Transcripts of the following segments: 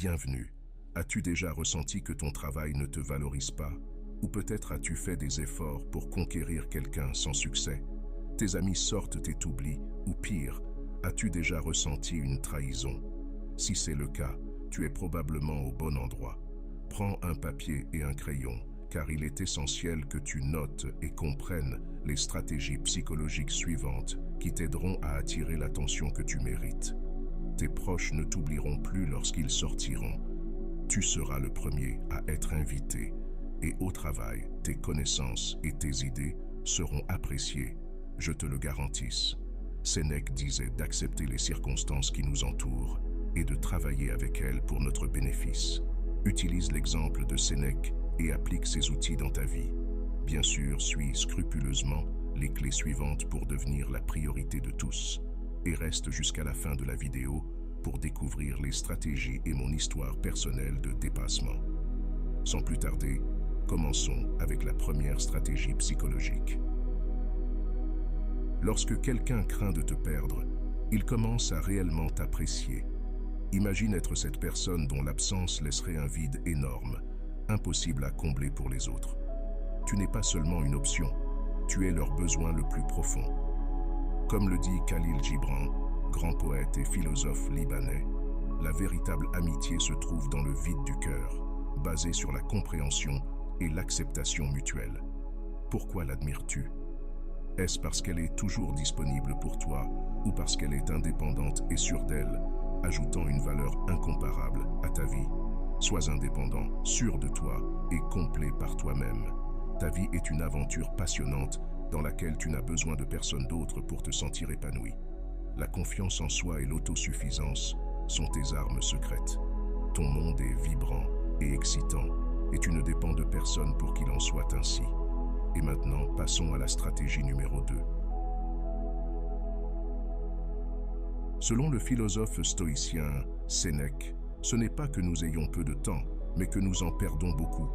Bienvenue. As-tu déjà ressenti que ton travail ne te valorise pas? Ou peut-être as-tu fait des efforts pour conquérir quelqu'un sans succès? Tes amis sortent et t'oublient, ou pire, as-tu déjà ressenti une trahison? Si c'est le cas, tu es probablement au bon endroit. Prends un papier et un crayon, car il est essentiel que tu notes et comprennes les stratégies psychologiques suivantes qui t'aideront à attirer l'attention que tu mérites. Tes proches ne t'oublieront plus lorsqu'ils sortiront. Tu seras le premier à être invité. Et au travail, tes connaissances et tes idées seront appréciées, je te le garantisse. Sénèque disait d'accepter les circonstances qui nous entourent et de travailler avec elles pour notre bénéfice. Utilise l'exemple de Sénèque et applique ces outils dans ta vie. Bien sûr, suis scrupuleusement les clés suivantes pour devenir la priorité de tous. Et reste jusqu'à la fin de la vidéo pour découvrir les stratégies et mon histoire personnelle de dépassement. Sans plus tarder, commençons avec la première stratégie psychologique. Lorsque quelqu'un craint de te perdre, il commence à réellement t'apprécier. Imagine être cette personne dont l'absence laisserait un vide énorme, impossible à combler pour les autres. Tu n'es pas seulement une option, tu es leur besoin le plus profond. Comme le dit Khalil Gibran, grand poète et philosophe libanais, la véritable amitié se trouve dans le vide du cœur, basée sur la compréhension et l'acceptation mutuelle. Pourquoi l'admires-tu? Est-ce parce qu'elle est toujours disponible pour toi ou parce qu'elle est indépendante et sûre d'elle, ajoutant une valeur incomparable à ta vie? Sois indépendant, sûr de toi et complet par toi-même. Ta vie est une aventure passionnante dans laquelle tu n'as besoin de personne d'autre pour te sentir épanoui. La confiance en soi et l'autosuffisance sont tes armes secrètes. Ton monde est vibrant et excitant, et tu ne dépends de personne pour qu'il en soit ainsi. Et maintenant, passons à la stratégie numéro 2. Selon le philosophe stoïcien Sénèque, ce n'est pas que nous ayons peu de temps, mais que nous en perdons beaucoup.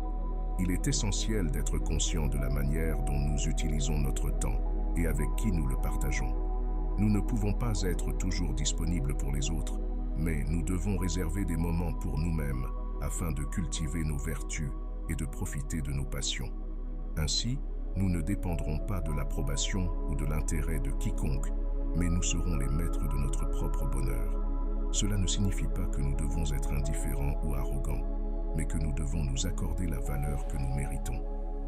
Il est essentiel d'être conscient de la manière dont nous utilisons notre temps et avec qui nous le partageons. Nous ne pouvons pas être toujours disponibles pour les autres, mais nous devons réserver des moments pour nous-mêmes afin de cultiver nos vertus et de profiter de nos passions. Ainsi, nous ne dépendrons pas de l'approbation ou de l'intérêt de quiconque, mais nous serons les maîtres de notre propre bonheur. Cela ne signifie pas que nous devons être indifférents ou arrogants, mais que nous devons nous accorder la valeur que nous méritons.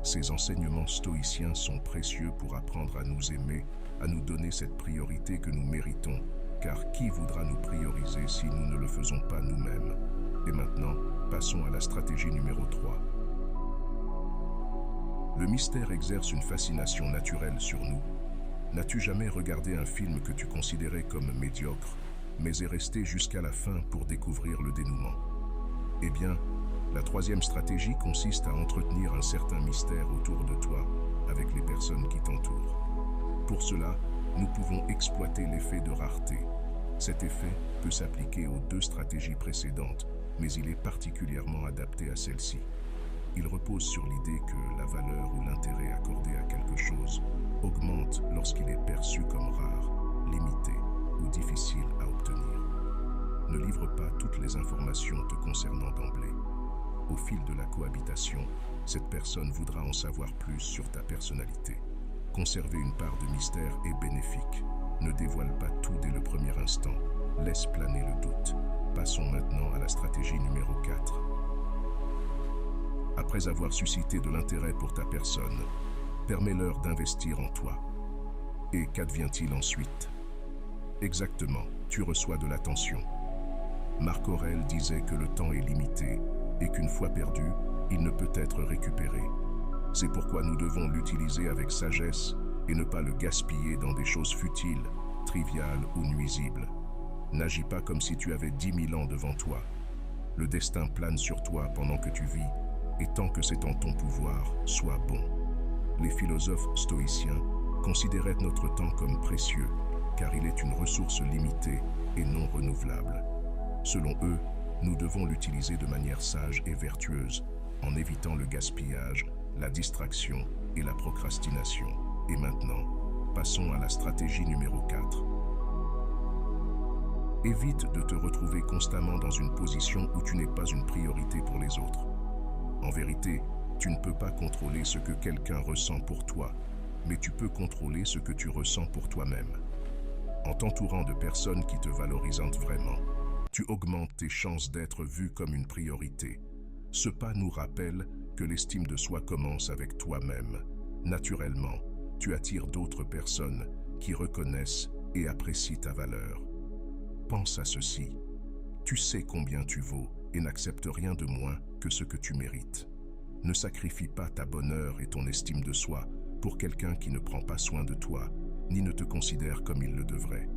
Ces enseignements stoïciens sont précieux pour apprendre à nous aimer, à nous donner cette priorité que nous méritons, car qui voudra nous prioriser si nous ne le faisons pas nous-mêmes? Et maintenant, passons à la stratégie numéro 3. Le mystère exerce une fascination naturelle sur nous. N'as-tu jamais regardé un film que tu considérais comme médiocre, mais est resté jusqu'à la fin pour découvrir le dénouement? Eh bien, la troisième stratégie consiste à entretenir un certain mystère autour de toi avec les personnes qui t'entourent. Pour cela, nous pouvons exploiter l'effet de rareté. Cet effet peut s'appliquer aux 2 stratégies précédentes, mais il est particulièrement adapté à celle-ci. Il repose sur l'idée que la valeur ou l'intérêt accordé à quelque chose augmente lorsqu'il est perçu comme rare, limité ou difficile à obtenir. Ne livre pas toutes les informations te concernant d'emblée. Au fil de la cohabitation, cette personne voudra en savoir plus sur ta personnalité. Conserver une part de mystère est bénéfique. Ne dévoile pas tout dès le premier instant. Laisse planer le doute. Passons maintenant à la stratégie numéro 4. Après avoir suscité de l'intérêt pour ta personne, permets-leur d'investir en toi. Et qu'advient-il ensuite? Exactement, tu reçois de l'attention. Marc Aurèle disait que le temps est limité et qu'une fois perdu, il ne peut être récupéré. C'est pourquoi nous devons l'utiliser avec sagesse et ne pas le gaspiller dans des choses futiles, triviales ou nuisibles. N'agis pas comme si tu avais 10 000 ans devant toi. Le destin plane sur toi pendant que tu vis, et tant que c'est en ton pouvoir, sois bon. Les philosophes stoïciens considéraient notre temps comme précieux, car il est une ressource limitée et non renouvelable. Selon eux, nous devons l'utiliser de manière sage et vertueuse, en évitant le gaspillage, la distraction et la procrastination. Et maintenant, passons à la stratégie numéro 4. Évite de te retrouver constamment dans une position où tu n'es pas une priorité pour les autres. En vérité, tu ne peux pas contrôler ce que quelqu'un ressent pour toi, mais tu peux contrôler ce que tu ressens pour toi-même. En t'entourant de personnes qui te valorisent vraiment, tu augmentes tes chances d'être vu comme une priorité. Ce pas nous rappelle que l'estime de soi commence avec toi-même. Naturellement, tu attires d'autres personnes qui reconnaissent et apprécient ta valeur. Pense à ceci. Tu sais combien tu vaux et n'accepte rien de moins que ce que tu mérites. Ne sacrifie pas ta bonheur et ton estime de soi pour quelqu'un qui ne prend pas soin de toi, ni ne te considère comme il le devrait.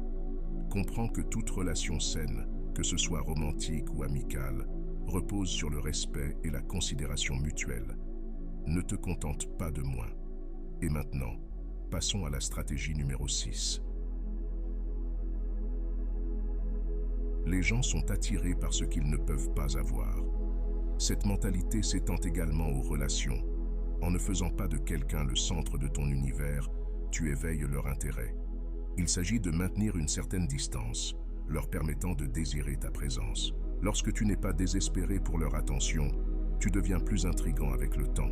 Comprends que toute relation saine, que ce soit romantique ou amicale, repose sur le respect et la considération mutuelle. Ne te contente pas de moins. Et maintenant, passons à la stratégie numéro 6. Les gens sont attirés par ce qu'ils ne peuvent pas avoir. Cette mentalité s'étend également aux relations. En ne faisant pas de quelqu'un le centre de ton univers, tu éveilles leur intérêt. Il s'agit de maintenir une certaine distance, leur permettant de désirer ta présence. Lorsque tu n'es pas désespéré pour leur attention, tu deviens plus intriguant avec le temps.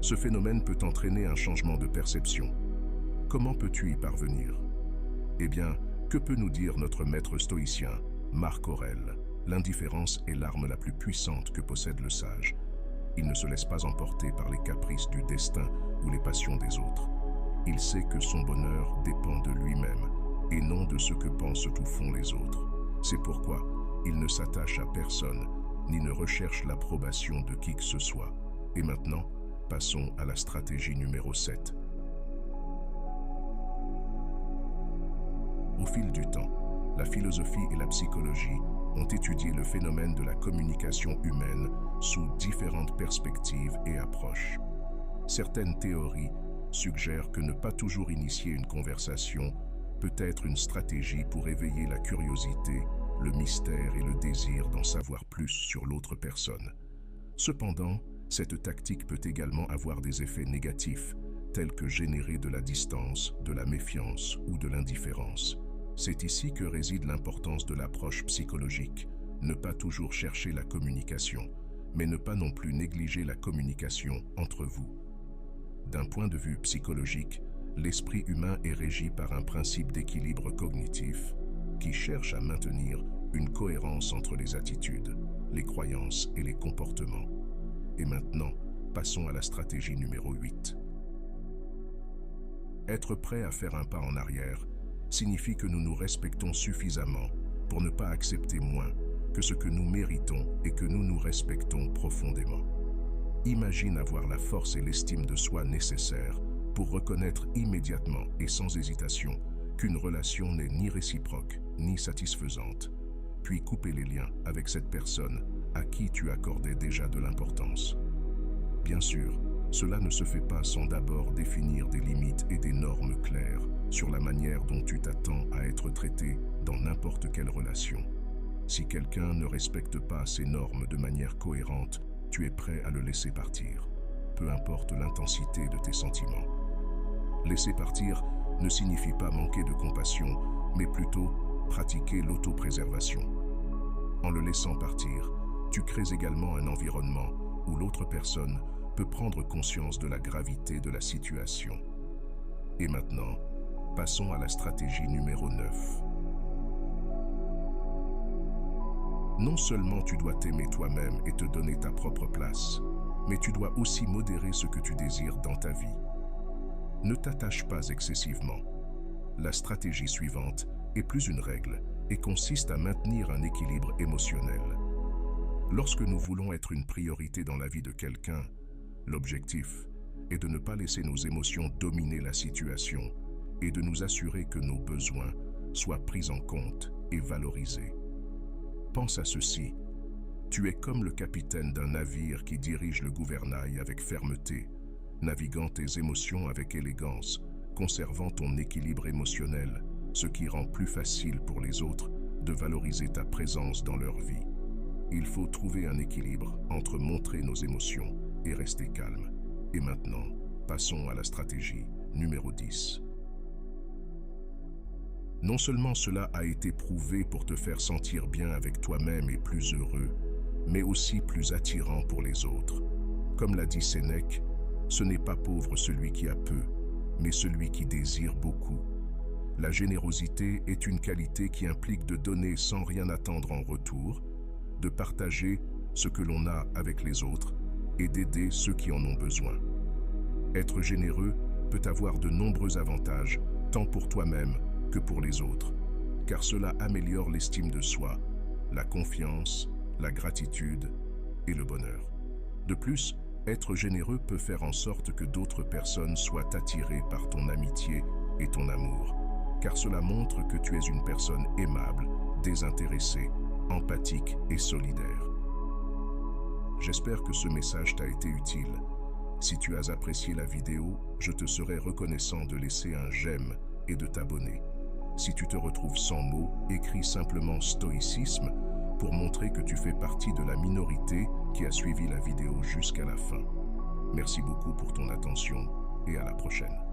Ce phénomène peut entraîner un changement de perception. Comment peux-tu y parvenir? Eh bien, que peut nous dire notre maître stoïcien, Marc Aurèle? L'indifférence est l'arme la plus puissante que possède le sage. Il ne se laisse pas emporter par les caprices du destin ou les passions des autres. Il sait que son bonheur dépend de lui-même et non de ce que pensent ou font les autres. C'est pourquoi il ne s'attache à personne ni ne recherche l'approbation de qui que ce soit. Et maintenant, passons à la stratégie numéro 7. Au fil du temps, la philosophie et la psychologie ont étudié le phénomène de la communication humaine sous différentes perspectives et approches. Certaines théories suggèrent que ne pas toujours initier une conversation peut être une stratégie pour éveiller la curiosité, le mystère et le désir d'en savoir plus sur l'autre personne. Cependant, cette tactique peut également avoir des effets négatifs, tels que générer de la distance, de la méfiance ou de l'indifférence. C'est ici que réside l'importance de l'approche psychologique. Ne pas toujours chercher la communication, mais ne pas non plus négliger la communication entre vous. D'un point de vue psychologique, l'esprit humain est régi par un principe d'équilibre cognitif qui cherche à maintenir une cohérence entre les attitudes, les croyances et les comportements. Et maintenant, passons à la stratégie numéro 8. Être prêt à faire un pas en arrière signifie que nous nous respectons suffisamment pour ne pas accepter moins que ce que nous méritons et que nous nous respectons profondément. Imagine avoir la force et l'estime de soi nécessaires pour reconnaître immédiatement et sans hésitation qu'une relation n'est ni réciproque ni satisfaisante, puis couper les liens avec cette personne à qui tu accordais déjà de l'importance. Bien sûr, cela ne se fait pas sans d'abord définir des limites et des normes claires sur la manière dont tu t'attends à être traité dans n'importe quelle relation. Si quelqu'un ne respecte pas ces normes de manière cohérente, tu es prêt à le laisser partir, peu importe l'intensité de tes sentiments. Laisser partir ne signifie pas manquer de compassion, mais plutôt pratiquer l'autopréservation. En le laissant partir, tu crées également un environnement où l'autre personne peut prendre conscience de la gravité de la situation. Et maintenant, passons à la stratégie numéro 9. Non seulement tu dois t'aimer toi-même et te donner ta propre place, mais tu dois aussi modérer ce que tu désires dans ta vie. Ne t'attache pas excessivement. La stratégie suivante est plus une règle et consiste à maintenir un équilibre émotionnel. Lorsque nous voulons être une priorité dans la vie de quelqu'un, l'objectif est de ne pas laisser nos émotions dominer la situation et de nous assurer que nos besoins soient pris en compte et valorisés. Pense à ceci, tu es comme le capitaine d'un navire qui dirige le gouvernail avec fermeté, naviguant tes émotions avec élégance, conservant ton équilibre émotionnel, ce qui rend plus facile pour les autres de valoriser ta présence dans leur vie. Il faut trouver un équilibre entre montrer nos émotions et rester calme. Et maintenant, passons à la stratégie numéro 10. Non seulement cela a été prouvé pour te faire sentir bien avec toi-même et plus heureux, mais aussi plus attirant pour les autres. Comme l'a dit Sénèque, ce n'est pas pauvre celui qui a peu, mais celui qui désire beaucoup. La générosité est une qualité qui implique de donner sans rien attendre en retour, de partager ce que l'on a avec les autres et d'aider ceux qui en ont besoin. Être généreux peut avoir de nombreux avantages, tant pour toi-même que pour les autres, car cela améliore l'estime de soi, la confiance, la gratitude et le bonheur. De plus, être généreux peut faire en sorte que d'autres personnes soient attirées par ton amitié et ton amour, car cela montre que tu es une personne aimable, désintéressée, empathique et solidaire. J'espère que ce message t'a été utile. Si tu as apprécié la vidéo, je te serai reconnaissant de laisser un j'aime et de t'abonner. Si tu te retrouves sans mots, écris simplement stoïcisme pour montrer que tu fais partie de la minorité qui a suivi la vidéo jusqu'à la fin. Merci beaucoup pour ton attention et à la prochaine.